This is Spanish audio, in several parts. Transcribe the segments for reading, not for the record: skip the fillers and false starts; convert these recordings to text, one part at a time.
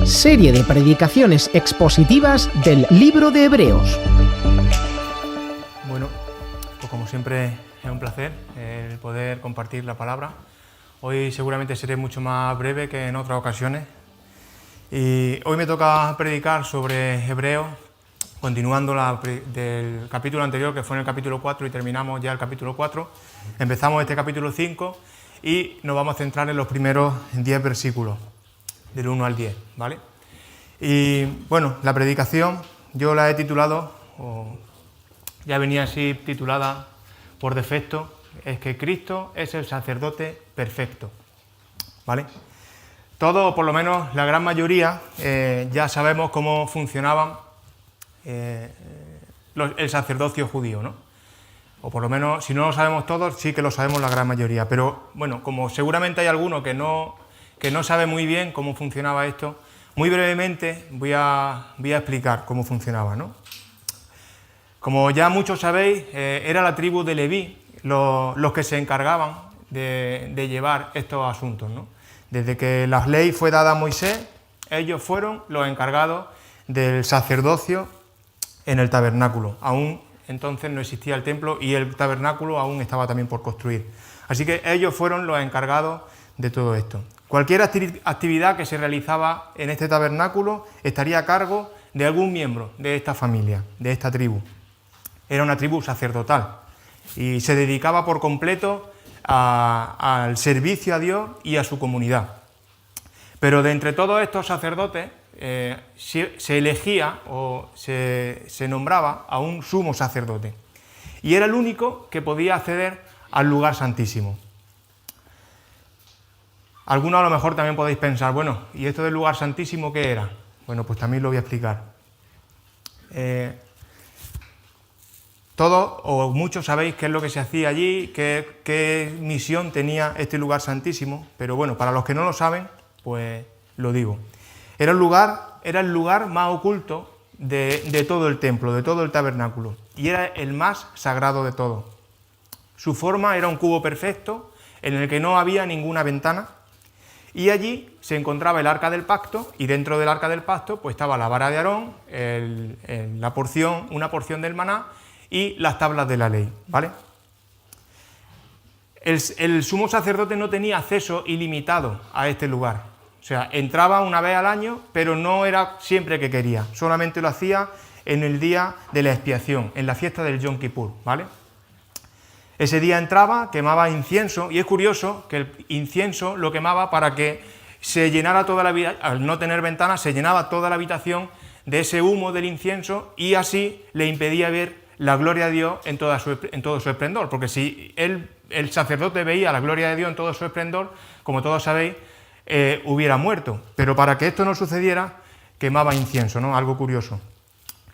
serie de predicaciones expositivas del libro de Hebreos. Bueno, pues como siempre es un placer el poder compartir la palabra. Hoy seguramente seré mucho más breve que en otras ocasiones. Y hoy me toca predicar sobre Hebreos, continuando del capítulo anterior, que fue en el capítulo 4, y terminamos ya el capítulo 4. Empezamos este capítulo 5 y nos vamos a centrar en los primeros 10 versículos, del 1 al 10, ¿vale? Y bueno, la predicación yo la he titulado, ya venía así titulada por defecto, es que Cristo es el sacerdote perfecto, ¿vale? Todos, por lo menos la gran mayoría, ya sabemos cómo funcionaba el sacerdocio judío, ¿no? O por lo menos, si no lo sabemos todos, sí que lo sabemos la gran mayoría. Pero bueno, como seguramente hay alguno que no sabe muy bien cómo funcionaba esto, muy brevemente voy a explicar cómo funcionaba, ¿no? Como ya muchos sabéis, era la tribu de Leví los que se encargaban de llevar estos asuntos, ¿no? Desde que la ley fue dada a Moisés, ellos fueron los encargados del sacerdocio en el tabernáculo. Aún entonces no existía el templo y el tabernáculo aún estaba también por construir. Así que ellos fueron los encargados de todo esto. Cualquier actividad que se realizaba en este tabernáculo estaría a cargo de algún miembro de esta familia, de esta tribu. Era una tribu sacerdotal y se dedicaba por completo al servicio a Dios y a su comunidad. Pero de entre todos estos sacerdotes se elegía o se nombraba a un sumo sacerdote, y era el único que podía acceder al lugar santísimo. Algunos a lo mejor también podéis pensar, bueno, ¿y esto del lugar santísimo qué era? Bueno, pues también lo voy a explicar. Todos o muchos sabéis qué es lo que se hacía allí, qué misión tenía este lugar santísimo, pero bueno, para los que no lo saben, pues lo digo. Era el lugar más oculto de todo el templo, de todo el tabernáculo, y era el más sagrado de todos. Su forma era un cubo perfecto en el que no había ninguna ventana, y allí se encontraba el arca del pacto, y dentro del arca del pacto pues estaba la vara de Aarón, una porción del maná y las tablas de la ley, ¿vale? El sumo sacerdote no tenía acceso ilimitado a este lugar. O sea, entraba una vez al año, pero no era siempre que quería. Solamente lo hacía en el día de la expiación, en la fiesta del Yom Kippur, ¿vale? Ese día entraba, quemaba incienso, y es curioso que el incienso lo quemaba para que se llenara toda la habitación, al no tener ventanas, se llenaba toda la habitación de ese humo del incienso, y así le impedía ver la gloria de Dios en todo su esplendor, porque si el sacerdote veía la gloria de Dios en todo su esplendor, como todos sabéis, hubiera muerto. Pero para que esto no sucediera, quemaba incienso, ¿no? Algo curioso.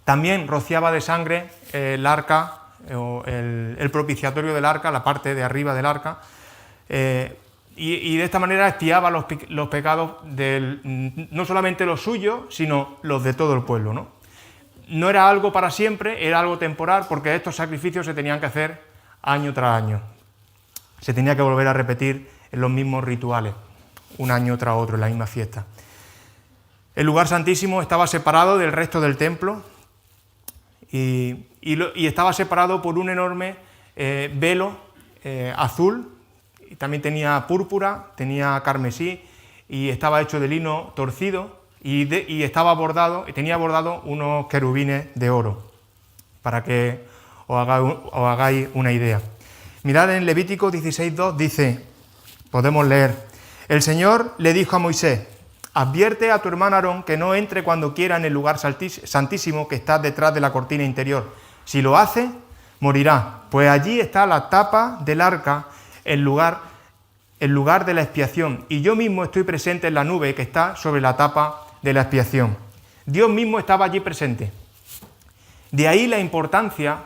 También rociaba de sangre el arca, o el propiciatorio del arca, la parte de arriba del arca, y de esta manera expiaba los pecados no solamente los suyos, sino los de todo el pueblo, ¿no? No era algo para siempre, era algo temporal, porque estos sacrificios se tenían que hacer año tras año. Se tenía que volver a repetir en los mismos rituales, un año tras otro, en la misma fiesta. El lugar santísimo estaba separado del resto del templo y estaba separado por un enorme velo azul, y también tenía púrpura, tenía carmesí, y estaba hecho de lino torcido, y estaba bordado, y tenía bordado unos querubines de oro, para que os hagáis una idea. Mirad en Levítico 16:2, dice, podemos leer: el Señor le dijo a Moisés, advierte a tu hermano Aarón que no entre cuando quiera en el lugar santísimo que está detrás de la cortina interior. Si lo hace, morirá, pues allí está la tapa del arca, el lugar de la expiación, y yo mismo estoy presente en la nube que está sobre la tapa de la expiación. Dios mismo estaba allí presente. De ahí la importancia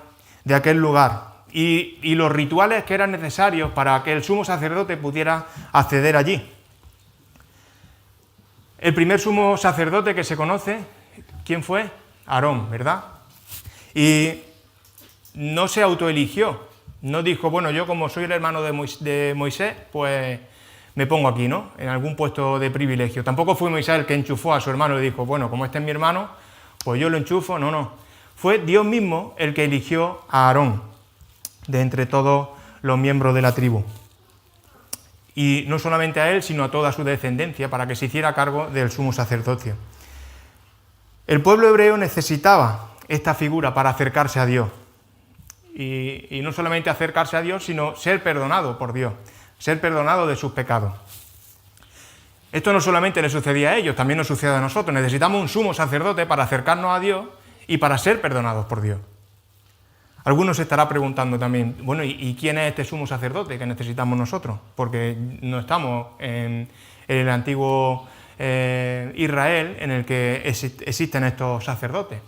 de aquel lugar y los rituales que eran necesarios para que el sumo sacerdote pudiera acceder allí. El primer sumo sacerdote que se conoce, ¿quién fue? Aarón, ¿verdad? Y no se autoeligió, no dijo, bueno, yo como soy el hermano de Moisés, pues me pongo aquí, ¿no? En algún puesto de privilegio. Tampoco fue Moisés el que enchufó a su hermano y dijo, bueno, como este es mi hermano, pues yo lo enchufo. No, no. Fue Dios mismo el que eligió a Aarón de entre todos los miembros de la tribu. Y no solamente a él, sino a toda su descendencia, para que se hiciera cargo del sumo sacerdocio. El pueblo hebreo necesitaba esta figura para acercarse a Dios. Y no solamente acercarse a Dios, sino ser perdonado por Dios, ser perdonado de sus pecados. Esto no solamente le sucedía a ellos, también nos sucede a nosotros. Necesitamos un sumo sacerdote para acercarnos a Dios y para ser perdonados por Dios. Algunos se estará preguntando también, bueno, ¿y quién es este sumo sacerdote que necesitamos nosotros? Porque no estamos en el antiguo Israel en el que existen estos sacerdotes.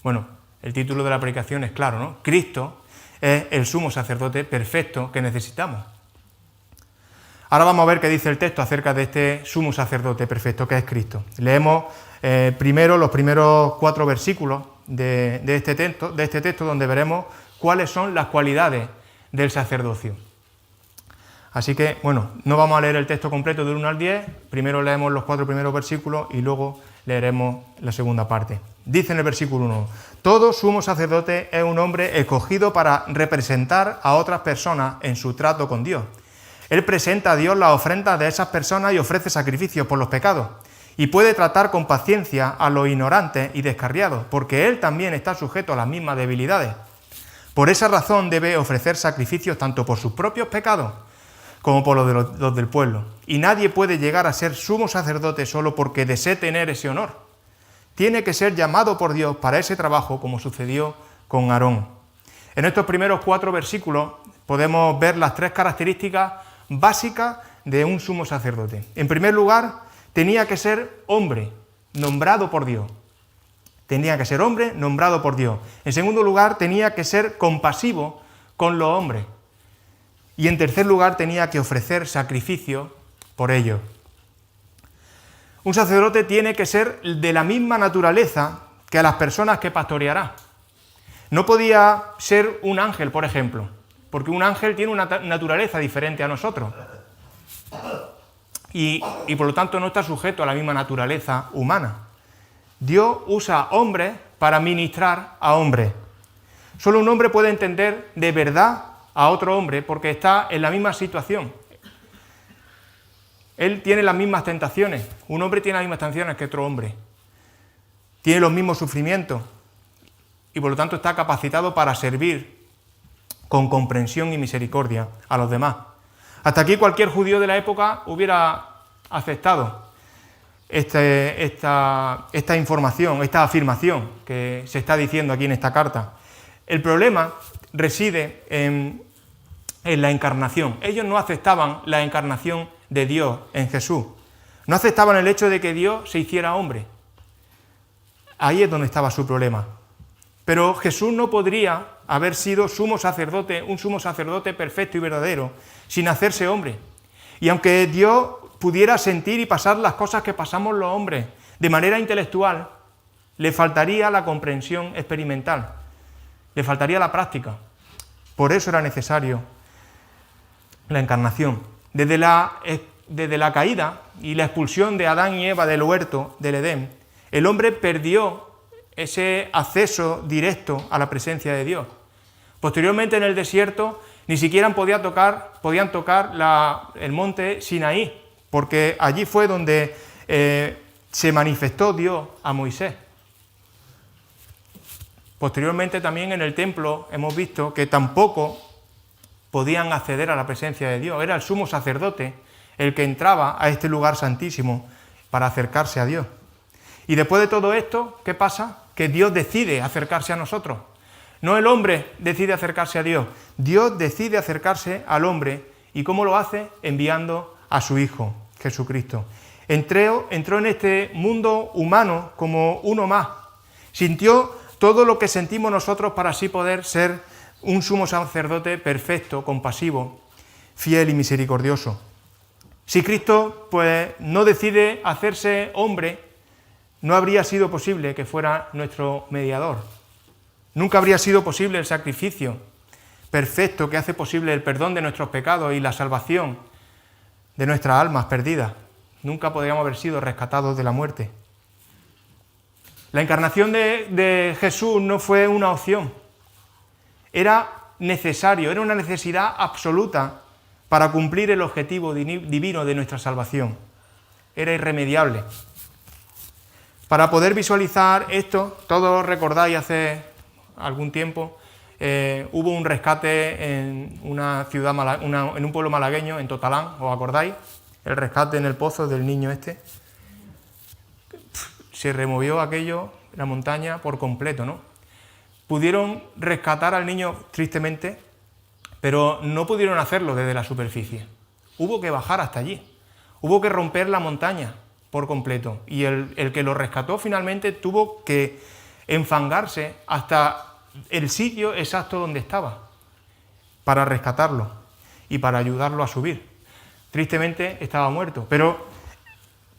Bueno, el título de la predicación es claro, ¿no? Cristo es el sumo sacerdote perfecto que necesitamos. Ahora vamos a ver qué dice el texto acerca de este sumo sacerdote perfecto que es Cristo. Leemos primero los primeros 4 versículos de este texto donde veremos cuáles son las cualidades del sacerdocio. Así que, bueno, no vamos a leer el texto completo del 1 al 10, primero leemos los 4 primeros versículos y luego leeremos la segunda parte. Dice en el versículo 1, todo sumo sacerdote es un hombre escogido para representar a otras personas en su trato con Dios. Él presenta a Dios las ofrendas de esas personas y ofrece sacrificios por los pecados. Y puede tratar con paciencia a los ignorantes y descarriados, porque él también está sujeto a las mismas debilidades. Por esa razón debe ofrecer sacrificios tanto por sus propios pecados como por los del pueblo. Y nadie puede llegar a ser sumo sacerdote solo porque desee tener ese honor. Tiene que ser llamado por Dios para ese trabajo, como sucedió con Aarón. En estos primeros 4 versículos podemos ver las 3 características básicas de un sumo sacerdote. En primer lugar, tenía que ser hombre, nombrado por Dios. Tenía que ser hombre, nombrado por Dios. En segundo lugar, tenía que ser compasivo con los hombres. Y en tercer lugar, tenía que ofrecer sacrificio por ellos. Un sacerdote tiene que ser de la misma naturaleza que a las personas que pastoreará. No podía ser un ángel, por ejemplo, porque un ángel tiene una naturaleza diferente a nosotros. Y por lo tanto no está sujeto a la misma naturaleza humana. Dios usa hombres para ministrar a hombres. Solo un hombre puede entender de verdad a otro hombre porque está en la misma situación. Él tiene las mismas tentaciones. Un hombre tiene las mismas tentaciones que otro hombre. Tiene los mismos sufrimientos y por lo tanto está capacitado para servir con comprensión y misericordia a los demás. Hasta aquí cualquier judío de la época hubiera aceptado esta información, esta afirmación que se está diciendo aquí en esta carta. El problema reside en la encarnación. Ellos no aceptaban la encarnación de Dios en Jesús. No aceptaban el hecho de que Dios se hiciera hombre. Ahí es donde estaba su problema. Pero Jesús no podría haber sido sumo sacerdote, un sumo sacerdote perfecto y verdadero, sin hacerse hombre. Y aunque Dios pudiera sentir y pasar las cosas que pasamos los hombres de manera intelectual, le faltaría la comprensión experimental, le faltaría la práctica. Por eso era necesario la encarnación. Desde la caída y la expulsión de Adán y Eva del huerto del Edén, el hombre perdió ese acceso directo a la presencia de Dios. Posteriormente en el desierto ni siquiera podían tocar el monte Sinaí, porque allí fue donde se manifestó Dios a Moisés. Posteriormente también en el templo hemos visto que tampoco podían acceder a la presencia de Dios. Era el sumo sacerdote el que entraba a este lugar santísimo para acercarse a Dios. Y después de todo esto, ¿qué pasa? Que Dios decide acercarse a nosotros. No el hombre decide acercarse a Dios, Dios decide acercarse al hombre. ¿Y cómo lo hace? Enviando a su Hijo, Jesucristo. Entró en este mundo humano como uno más. Sintió todo lo que sentimos nosotros para así poder ser un sumo sacerdote perfecto, compasivo, fiel y misericordioso. Si Cristo pues, no decide hacerse hombre, no habría sido posible que fuera nuestro mediador. Nunca habría sido posible el sacrificio perfecto que hace posible el perdón de nuestros pecados y la salvación de nuestras almas perdidas. Nunca podríamos haber sido rescatados de la muerte. La encarnación de Jesús no fue una opción. Era necesario, era una necesidad absoluta para cumplir el objetivo divino de nuestra salvación. Era irremediable. Para poder visualizar esto, todos recordáis hace algún tiempo, hubo un rescate en una ciudad, en un pueblo malagueño, en Totalán, ¿os acordáis? El rescate en el pozo del niño este. Se removió aquello, la montaña, por completo, ¿no? Pudieron rescatar al niño, tristemente, pero no pudieron hacerlo desde la superficie. Hubo que bajar hasta allí. Hubo que romper la montaña por completo. Y el que lo rescató finalmente tuvo que enfangarse hasta el sitio exacto donde estaba para rescatarlo y para ayudarlo a subir. Tristemente estaba muerto, pero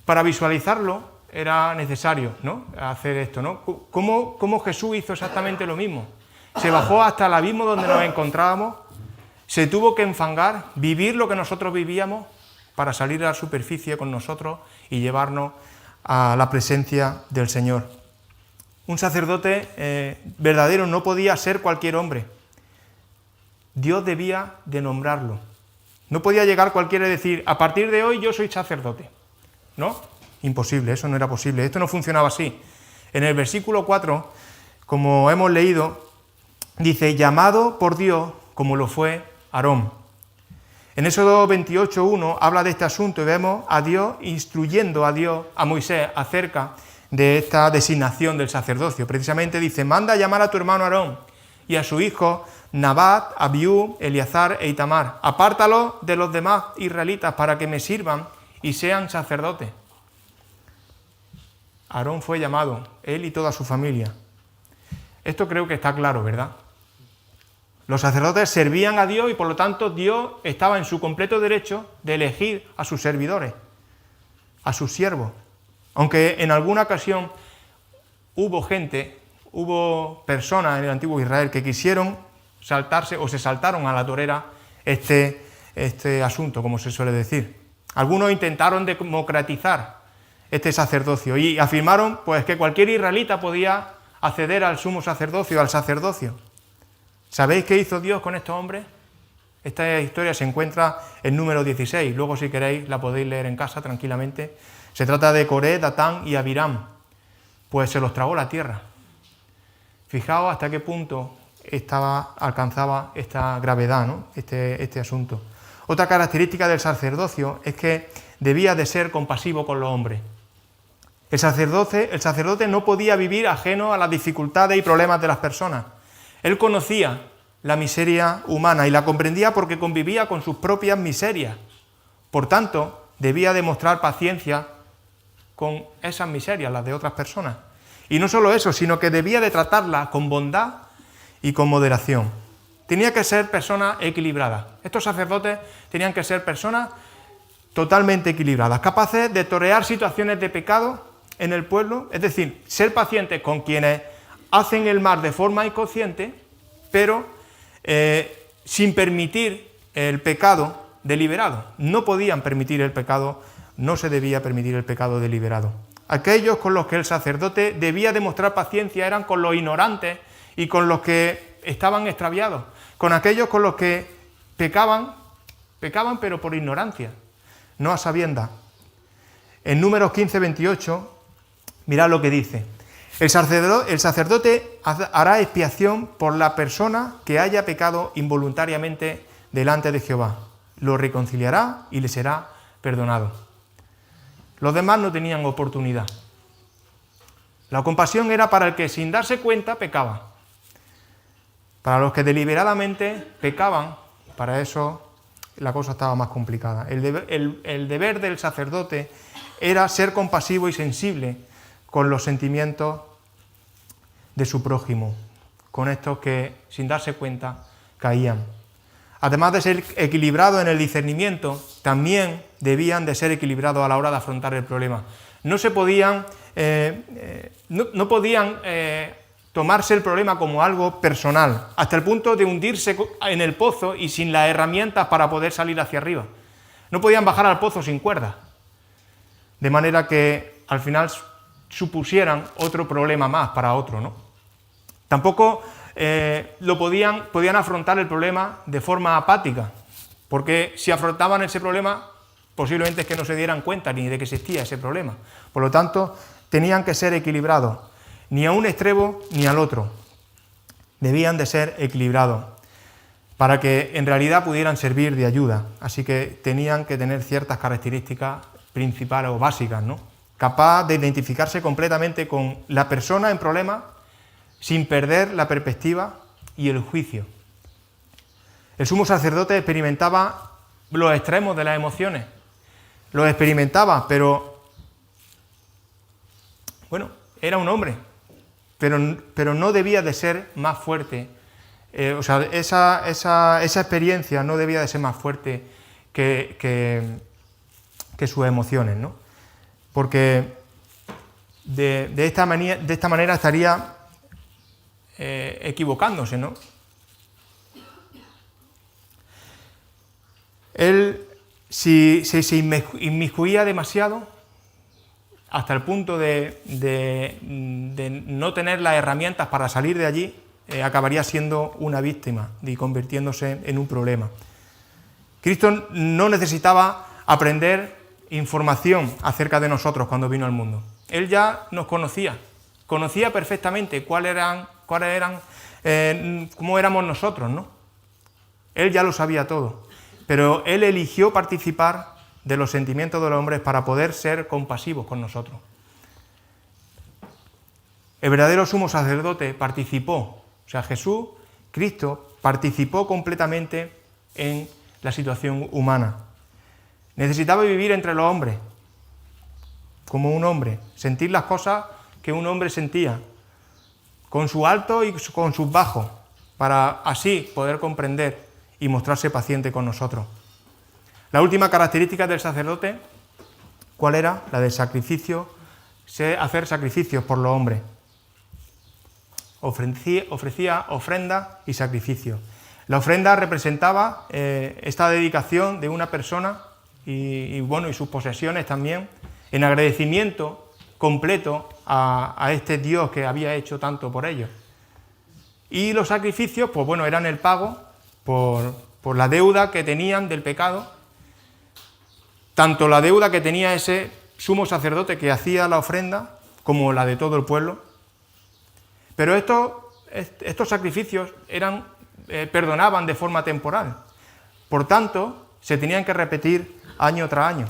para visualizarlo era necesario, ¿no?, hacer esto, ¿no? ¿Cómo Jesús hizo exactamente lo mismo? Se bajó hasta el abismo donde nos encontrábamos, se tuvo que enfangar, vivir lo que nosotros vivíamos para salir a la superficie con nosotros y llevarnos a la presencia del Señor. Un sacerdote verdadero no podía ser cualquier hombre. Dios debía de nombrarlo. No podía llegar cualquiera y decir, a partir de hoy yo soy sacerdote. ¿No? Imposible, eso no era posible. Esto no funcionaba así. En el versículo 4, como hemos leído, dice, llamado por Dios como lo fue Aarón. En Éxodo 28:1 habla de este asunto y vemos a Dios instruyendo a Moisés acerca de esta designación del sacerdocio. Precisamente dice, manda a llamar a tu hermano Aarón y a su hijo Nabat, Abiú, Eleazar e Itamar. Apártalos de los demás israelitas para que me sirvan y sean sacerdotes. Aarón fue llamado, él y toda su familia. Esto creo que está claro, ¿verdad? Los sacerdotes servían a Dios y por lo tanto Dios estaba en su completo derecho de elegir a sus servidores, a sus siervos. Aunque en alguna ocasión hubo personas en el antiguo Israel que quisieron saltarse o se saltaron a la torera este asunto, como se suele decir. Algunos intentaron democratizar este sacerdocio y afirmaron pues que cualquier israelita podía acceder al sumo sacerdocio, al sacerdocio. ¿Sabéis qué hizo Dios con estos hombres? Esta historia se encuentra en Número 16, luego si queréis la podéis leer en casa tranquilamente. Se trata de Coré, Datán y Abiram, pues se los tragó la tierra. Fijaos hasta qué punto alcanzaba esta gravedad, ¿no?, este asunto. Otra característica del sacerdocio es que debía de ser compasivo con los hombres. El sacerdote no podía vivir ajeno a las dificultades y problemas de las personas. Él conocía la miseria humana y la comprendía porque convivía con sus propias miserias. Por tanto, debía demostrar paciencia con esas miserias, las de otras personas. Y no solo eso, sino que debía de tratarlas con bondad y con moderación. Tenía que ser personas equilibradas. Estos sacerdotes tenían que ser personas totalmente equilibradas, capaces de torear situaciones de pecado en el pueblo, es decir, ser pacientes con quienes hacen el mal de forma inconsciente, pero sin permitir el pecado deliberado. No podían permitir el pecado, no se debía permitir el pecado deliberado. Aquellos con los que el sacerdote debía demostrar paciencia eran con los ignorantes y con los que estaban extraviados, con aquellos con los que pecaban pero por ignorancia, no a sabiendas. En Números 15:28, mirad lo que dice. El sacerdote hará expiación por la persona que haya pecado involuntariamente delante de Jehová. Lo reconciliará y le será perdonado. Los demás no tenían oportunidad. La compasión era para el que sin darse cuenta pecaba. Para los que deliberadamente pecaban, para eso la cosa estaba más complicada. El deber del sacerdote era ser compasivo y sensible con los sentimientos de su prójimo, con estos que sin darse cuenta caían. Además de ser equilibrados en el discernimiento, también debían de ser equilibrados a la hora de afrontar el problema. No podían tomarse el problema como algo personal, hasta el punto de hundirse en el pozo y sin las herramientas para poder salir hacia arriba. No podían bajar al pozo sin cuerda, de manera que al final supusieran otro problema más para otro, ¿no? Tampoco podían afrontar el problema de forma apática, porque si afrontaban ese problema, posiblemente es que no se dieran cuenta ni de que existía ese problema. Por lo tanto, tenían que ser equilibrados, ni a un extremo ni al otro. Debían de ser equilibrados para que en realidad pudieran servir de ayuda. Así que tenían que tener ciertas características principales o básicas, ¿no? Capaz de identificarse completamente con la persona en problema sin perder la perspectiva y el juicio. El sumo sacerdote experimentaba los extremos de las emociones. Los experimentaba, pero bueno, era un hombre, pero no debía de ser más fuerte. Esa experiencia no debía de ser más fuerte que sus emociones, ¿no? Porque de esta manera estaría equivocándose, ¿no? Él, si se inmiscuía demasiado, hasta el punto de no tener las herramientas para salir de allí, acabaría siendo una víctima y convirtiéndose en un problema. Cristo no necesitaba aprender información acerca de nosotros cuando vino al mundo. Él ya nos conocía perfectamente cómo éramos nosotros, ¿no? Él ya lo sabía todo, pero Él eligió participar de los sentimientos de los hombres para poder ser compasivos con nosotros. El verdadero sumo sacerdote participó, Cristo participó completamente en la situación humana. Necesitaba vivir entre los hombres, como un hombre, sentir las cosas que un hombre sentía, con su alto y con sus bajos, para así poder comprender y mostrarse paciente con nosotros. La última característica del sacerdote, ¿cuál era? La del sacrificio, hacer sacrificios por los hombres. Ofrecía ofrenda y sacrificio. La ofrenda representaba esta dedicación de una persona y sus posesiones también, en agradecimiento completo a este Dios que había hecho tanto por ellos. Y los sacrificios, eran el pago por la deuda que tenían del pecado, tanto la deuda que tenía ese sumo sacerdote que hacía la ofrenda, como la de todo el pueblo. Pero estos sacrificios perdonaban de forma temporal. Por tanto, se tenían que repetir año tras año.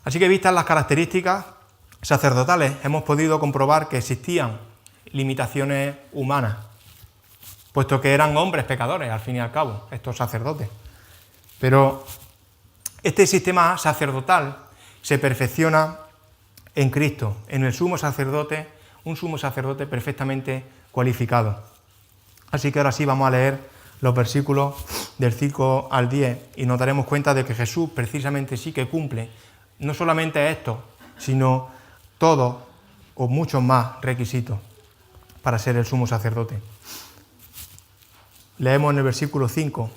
Así que, vistas las características sacerdotales, hemos podido comprobar que existían limitaciones humanas, puesto que eran hombres pecadores, al fin y al cabo, estos sacerdotes. Pero este sistema sacerdotal se perfecciona en Cristo, en el sumo sacerdote, un sumo sacerdote perfectamente cualificado. Así que ahora sí vamos a leer los versículos del 5 al 10 y nos daremos cuenta de que Jesús precisamente sí que cumple no solamente esto, sino todos o muchos más requisitos para ser el sumo sacerdote. Leemos en el versículo 5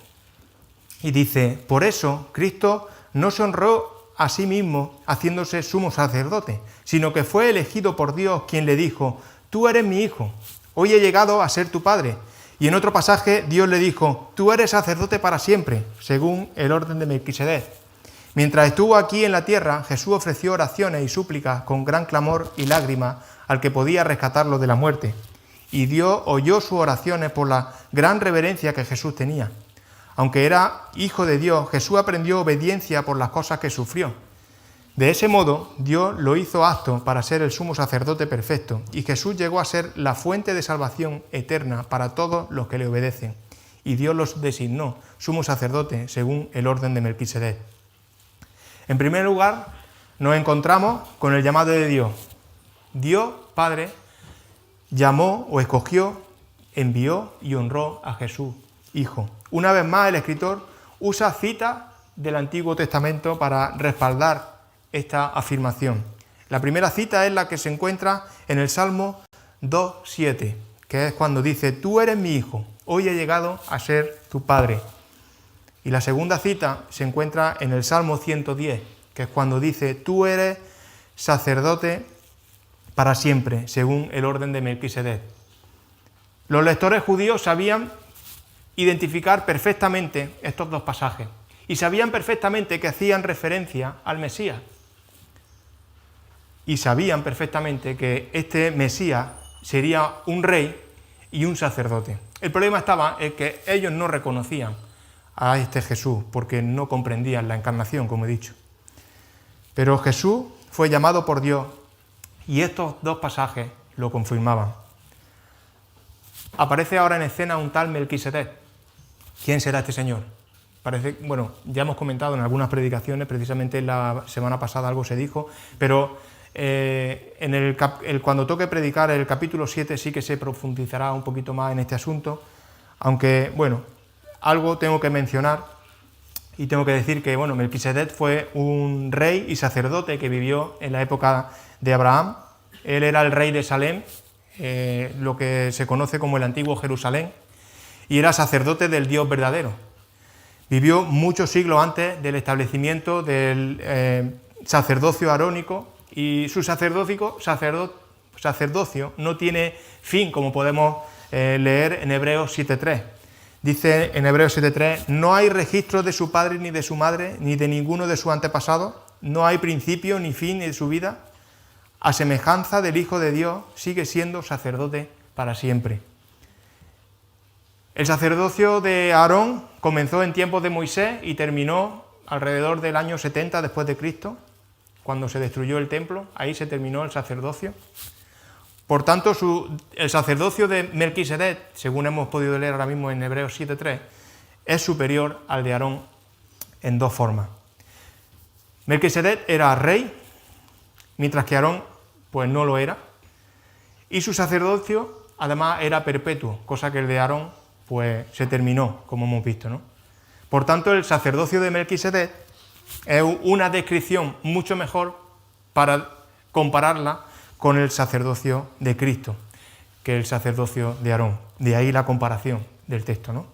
y dice: por eso Cristo no se honró a sí mismo haciéndose sumo sacerdote, sino que fue elegido por Dios, quien le dijo: tú eres mi hijo, hoy he llegado a ser tu padre. Y en otro pasaje Dios le dijo: tú eres sacerdote para siempre, según el orden de Melquisedec. Mientras estuvo aquí en la tierra, Jesús ofreció oraciones y súplicas con gran clamor y lágrimas al que podía rescatarlo de la muerte. Y Dios oyó sus oraciones por la gran reverencia que Jesús tenía. Aunque era hijo de Dios, Jesús aprendió obediencia por las cosas que sufrió. De ese modo, Dios lo hizo apto para ser el sumo sacerdote perfecto, y Jesús llegó a ser la fuente de salvación eterna para todos los que le obedecen. Y Dios los designó sumo sacerdote según el orden de Melquisedec. En primer lugar, nos encontramos con el llamado de Dios. Dios, Padre, llamó o escogió, envió y honró a Jesús, Hijo. Una vez más, el escritor usa citas del Antiguo Testamento para respaldar esta afirmación. La primera cita es la que se encuentra en el Salmo 2:7, que es cuando dice: tú eres mi hijo, hoy he llegado a ser tu padre. Y la segunda cita se encuentra en el Salmo 110, que es cuando dice: tú eres sacerdote para siempre, según el orden de Melquisedec. Los lectores judíos sabían identificar perfectamente estos dos pasajes y sabían perfectamente que hacían referencia al Mesías. Y sabían perfectamente que este Mesías sería un rey y un sacerdote. El problema estaba en que ellos no reconocían a este Jesús porque no comprendían la encarnación, como he dicho. Pero Jesús fue llamado por Dios y estos dos pasajes lo confirmaban. Aparece ahora en escena un tal Melquisedec. ¿Quién será este señor? Bueno, ya hemos comentado en algunas predicaciones, precisamente la semana pasada algo se dijo, pero cuando toque predicar el capítulo 7 sí que se profundizará un poquito más en este asunto, aunque, bueno, algo tengo que mencionar y tengo que decir que, bueno, Melquisedec fue un rey y sacerdote que vivió en la época de Abraham. Él era el rey de Salem, lo que se conoce como el antiguo Jerusalén, y era sacerdote del Dios verdadero. Vivió muchos siglos antes del establecimiento del sacerdocio arónico, y su sacerdocio no tiene fin, como podemos leer en Hebreos 7.3. Dice en Hebreos 7.3: no hay registro de su padre ni de su madre, ni de ninguno de sus antepasados, no hay principio ni fin de su vida. A semejanza del Hijo de Dios, sigue siendo sacerdote para siempre. El sacerdocio de Aarón comenzó en tiempos de Moisés y terminó alrededor del año 70 después de Cristo, cuando se destruyó el templo. Ahí se terminó el sacerdocio. Por tanto, el sacerdocio de Melquisedec, según hemos podido leer ahora mismo en Hebreos 7.3, es superior al de Aarón en dos formas. Melquisedec era rey, mientras que Aarón pues no lo era, y su sacerdocio además era perpetuo, cosa que el de Aarón pues se terminó, como hemos visto, ¿no? Por tanto, el sacerdocio de Melquisedec es una descripción mucho mejor para compararla con el sacerdocio de Cristo, que el sacerdocio de Aarón. De ahí la comparación del texto, ¿no?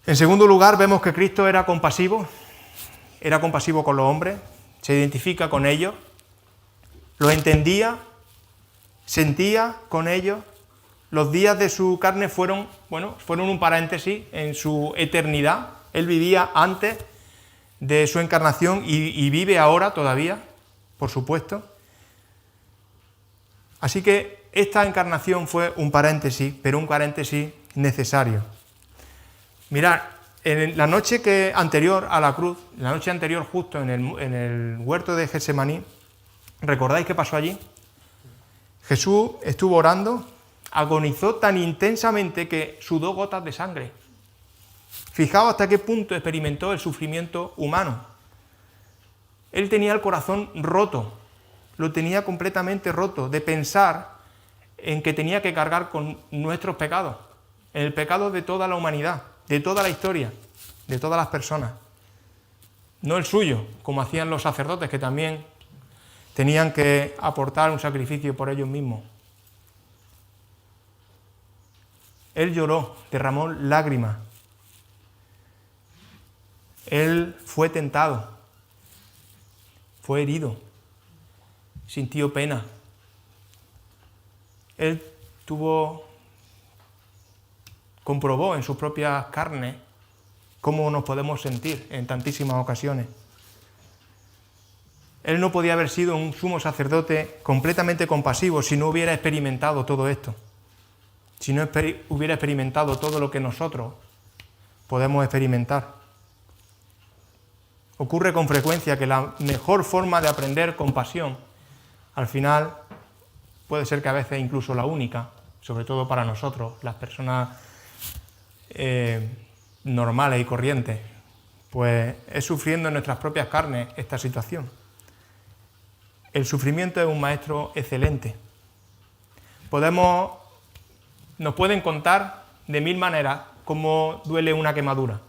En segundo lugar, vemos que Cristo era compasivo con los hombres, se identifica con ellos, los entendía, sentía con ellos. Los días de su carne fueron un paréntesis en su eternidad. Él vivía antes de su encarnación y vive ahora todavía, por supuesto. Así que esta encarnación fue un paréntesis, pero un paréntesis necesario. Mirad, en la noche anterior a la cruz, la noche anterior justo en el huerto de Getsemaní, ¿recordáis qué pasó allí? Jesús estuvo orando, agonizó tan intensamente que sudó gotas de sangre. Fijaos hasta qué punto experimentó el sufrimiento humano. Él tenía el corazón roto, lo tenía completamente roto, de pensar en que tenía que cargar con nuestros pecados, en el pecado de toda la humanidad, de toda la historia, de todas las personas. No el suyo, como hacían los sacerdotes, que también tenían que aportar un sacrificio por ellos mismos. Él lloró, derramó lágrimas. Él fue tentado, fue herido, sintió pena. Él comprobó en sus propias carnes cómo nos podemos sentir en tantísimas ocasiones. Él no podía haber sido un sumo sacerdote completamente compasivo si no hubiera experimentado todo esto, si no hubiera experimentado todo lo que nosotros podemos experimentar. Ocurre con frecuencia que la mejor forma de aprender compasión, al final, puede ser que a veces incluso la única, sobre todo para nosotros, las personas normales y corrientes, pues es sufriendo en nuestras propias carnes esta situación. El sufrimiento es un maestro excelente. Nos pueden contar de mil maneras cómo duele una quemadura,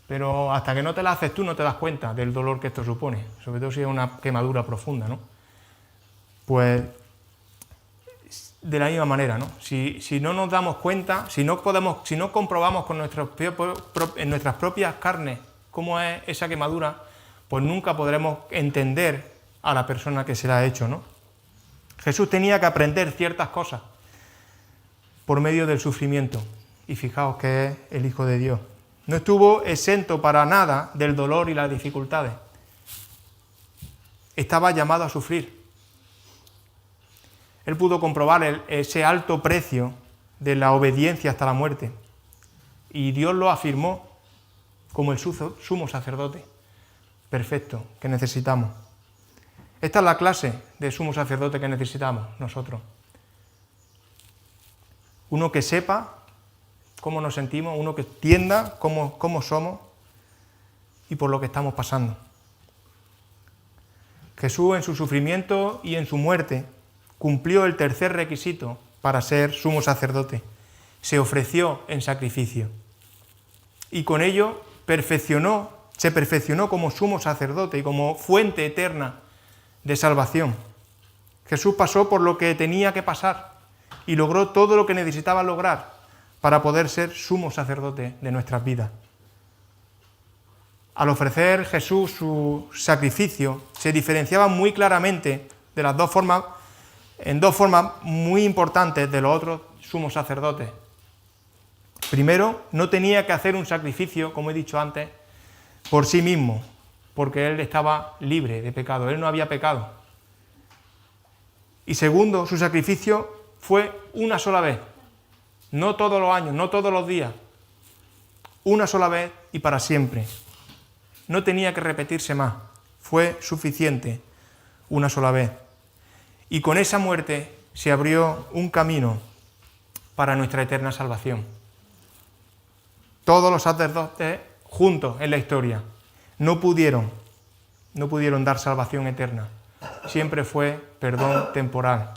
pero hasta que no te la haces tú no te das cuenta del dolor que esto supone, sobre todo si es una quemadura profunda, ¿no? Pues de la misma manera, ¿no? Si no nos damos cuenta, si no comprobamos con en nuestras propias carnes cómo es esa quemadura, pues nunca podremos entender a la persona que se la ha hecho, ¿no? Jesús tenía que aprender ciertas cosas por medio del sufrimiento. Y fijaos que es el Hijo de Dios. No estuvo exento para nada del dolor y las dificultades. Estaba llamado a sufrir. Él pudo comprobar ese alto precio de la obediencia hasta la muerte. Y Dios lo afirmó como el sumo sacerdote perfecto que necesitamos. Esta es la clase de sumo sacerdote que necesitamos nosotros. Uno que sepa cómo nos sentimos, uno que entienda cómo somos y por lo que estamos pasando. Jesús en su sufrimiento y en su muerte cumplió el tercer requisito para ser sumo sacerdote. Se ofreció en sacrificio. Y con ello se perfeccionó como sumo sacerdote y como fuente eterna de salvación. Jesús pasó por lo que tenía que pasar y logró todo lo que necesitaba lograr para poder ser sumo sacerdote de nuestras vidas. Al ofrecer Jesús su sacrificio, se diferenciaba muy claramente de las dos formas muy importantes de los otros sumos sacerdotes. Primero, no tenía que hacer un sacrificio, como he dicho antes, por sí mismo, porque él estaba libre de pecado, él no había pecado. Y segundo, su sacrificio fue una sola vez, no todos los años, no todos los días, una sola vez y para siempre. No tenía que repetirse más, fue suficiente una sola vez. Y con esa muerte se abrió un camino para nuestra eterna salvación. Todos los sacerdotes juntos en la historia no pudieron dar salvación eterna. Siempre fue perdón temporal.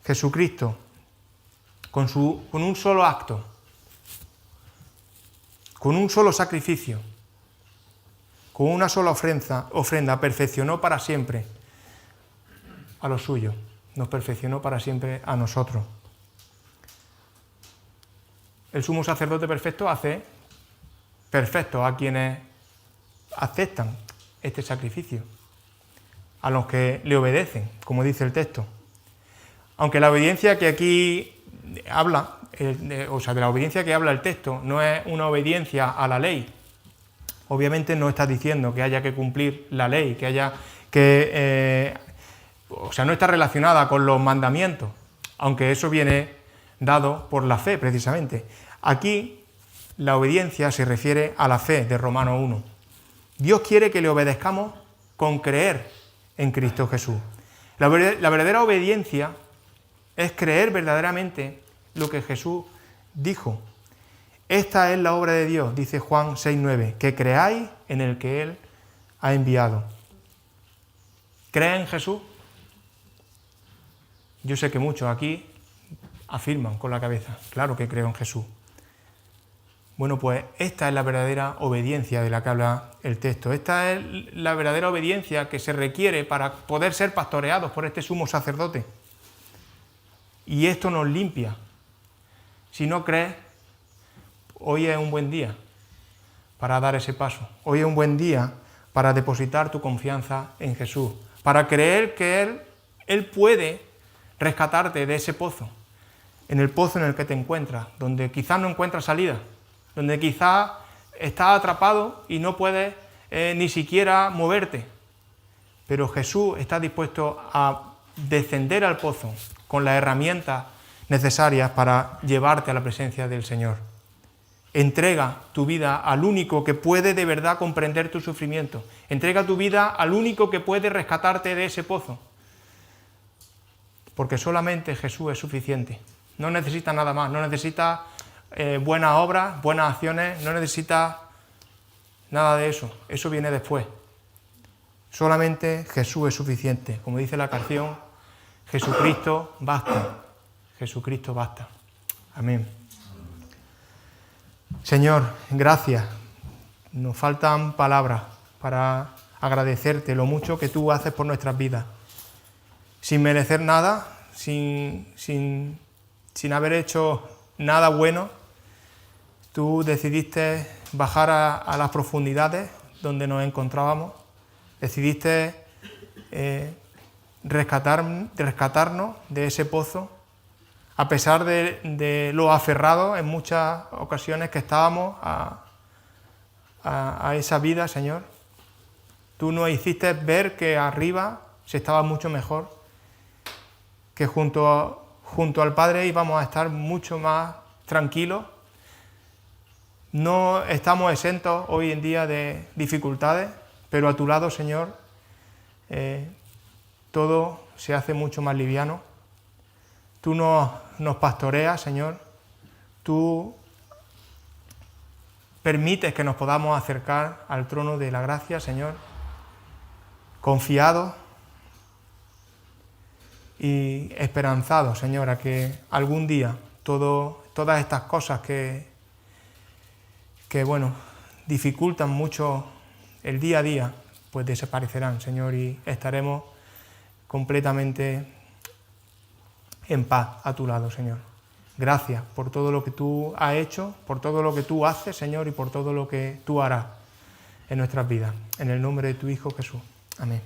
Jesucristo, con un solo acto, con un solo sacrificio, con una sola ofrenda, perfeccionó para siempre a los suyos, nos perfeccionó para siempre a nosotros. El sumo sacerdote perfecto hace perfecto a quienes aceptan este sacrificio, a los que le obedecen, como dice el texto. Aunque la obediencia que aquí habla, de la obediencia que habla el texto, no es una obediencia a la ley. Obviamente no está diciendo que haya que cumplir la ley, no está relacionada con los mandamientos, aunque eso viene dado por la fe, precisamente. Aquí la obediencia se refiere a la fe de Romanos 1. Dios quiere que le obedezcamos con creer en Cristo Jesús. La verdadera obediencia es creer verdaderamente lo que Jesús dijo. Esta es la obra de Dios, dice Juan 6:9, que creáis en el que Él ha enviado. ¿Creen en Jesús? Yo sé que muchos aquí afirman con la cabeza, claro que creo en Jesús. Bueno, pues esta es la verdadera obediencia de la que habla el texto. Esta es la verdadera obediencia que se requiere para poder ser pastoreados por este sumo sacerdote. Y esto nos limpia. Si no crees, hoy es un buen día para dar ese paso. Hoy es un buen día para depositar tu confianza en Jesús, para creer que Él puede rescatarte de ese pozo, en el pozo en el que te encuentras, donde quizás no encuentras salida, donde quizás estás atrapado y no puedes ni siquiera moverte. Pero Jesús está dispuesto a descender al pozo con las herramientas necesarias para llevarte a la presencia del Señor. Entrega tu vida al único que puede de verdad comprender tu sufrimiento. Entrega tu vida al único que puede rescatarte de ese pozo. Porque solamente Jesús es suficiente. No necesita nada más, no necesita buenas obras, buenas acciones, no necesita nada de eso. Eso viene después. Solamente Jesús es suficiente. Como dice la canción, Jesucristo basta. Jesucristo basta. Amén. Señor, gracias. Nos faltan palabras para agradecerte lo mucho que tú haces por nuestras vidas. Sin merecer nada, sin haber hecho nada bueno, tú decidiste bajar a las profundidades donde nos encontrábamos, decidiste rescatarnos de ese pozo, a pesar de lo aferrados en muchas ocasiones que estábamos a esa vida, Señor. Tú nos hiciste ver que arriba se estaba mucho mejor, que junto al Padre íbamos a estar mucho más tranquilos. No estamos exentos hoy en día de dificultades, pero a tu lado, Señor, todo se hace mucho más liviano. Tú nos pastoreas, Señor. Tú permites que nos podamos acercar al trono de la gracia, Señor, confiados y esperanzados, Señor, a que algún día todas estas cosas que dificultan mucho el día a día, pues desaparecerán, Señor, y estaremos completamente en paz a tu lado, Señor. Gracias por todo lo que tú has hecho, por todo lo que tú haces, Señor, y por todo lo que tú harás en nuestras vidas. En el nombre de tu Hijo Jesús. Amén.